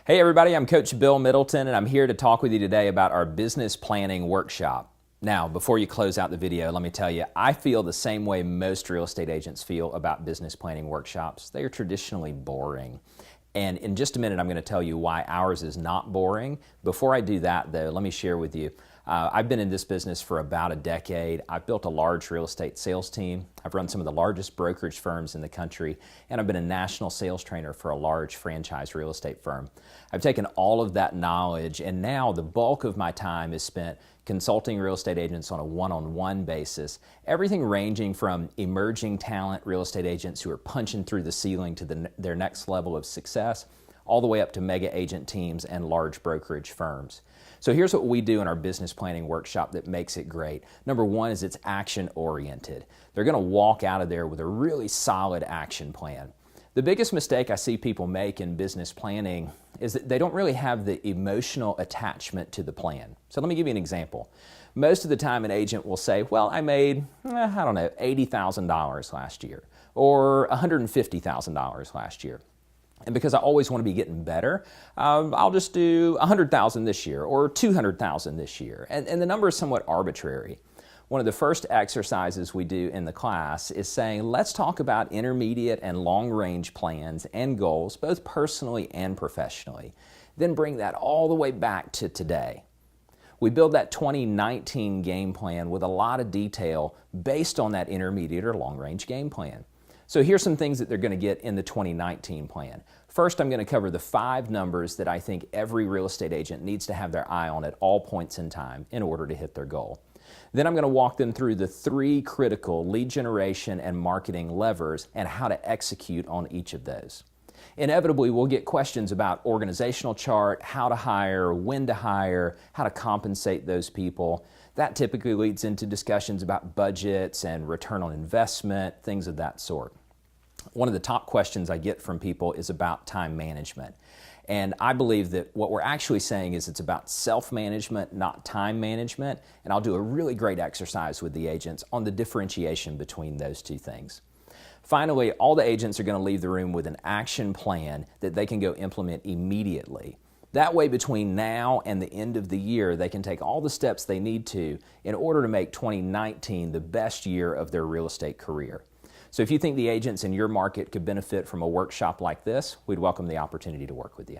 Hey everybody, I'm Coach Bill Middleton and I'm here to talk with you today about our business planning workshop. Now, before you close out the video, let me tell you, I feel the same way most real estate agents feel about business planning workshops. They are traditionally boring. And in just a minute, I'm going to tell you why ours is not boring. Before I do that though, let me share with you, I've been in this business for about a decade. I've built a large real estate sales team. I've run some of the largest brokerage firms in the country, and I've been a national sales trainer for a large franchise real estate firm. I've taken all of that knowledge, and now the bulk of my time is spent consulting real estate agents on a one-on-one basis, everything ranging from emerging talent real estate agents who are punching through the ceiling to their next level of success, all the way up to mega agent teams and large brokerage firms. So here's what we do in our business planning workshop that makes it great. Number one is it's action oriented. They're going to walk out of there with a really solid action plan. The biggest mistake I see people make in business planning is that they don't really have the emotional attachment to the plan. So let me give you an example. Most of the time an agent will say, well, I made, I don't know, $80,000 last year or $150,000 last year. And because I always want to be getting better, I'll just do $100,000 this year or $200,000 this year. And the number is somewhat arbitrary. One of the first exercises we do in the class is saying, let's talk about intermediate and long-range plans and goals, both personally and professionally. Then bring that all the way back to today. We build that 2019 game plan with a lot of detail based on that intermediate or long-range game plan. So here's some things that they're going to get in the 2019 plan. First, I'm going to cover the 5 numbers that I think every real estate agent needs to have their eye on at all points in time in order to hit their goal. Then I'm going to walk them through the 3 critical lead generation and marketing levers and how to execute on each of those. Inevitably, we'll get questions about organizational chart, how to hire, when to hire, how to compensate those people. That typically leads into discussions about budgets and return on investment, things of that sort. One of the top questions I get from people is about time management. And I believe that what we're actually saying is it's about self-management, not time management. And I'll do a really great exercise with the agents on the differentiation between those two things. Finally, all the agents are going to leave the room with an action plan that they can go implement immediately. That way, between now and the end of the year, they can take all the steps they need to in order to make 2019 the best year of their real estate career. So if you think the agents in your market could benefit from a workshop like this, we'd welcome the opportunity to work with you.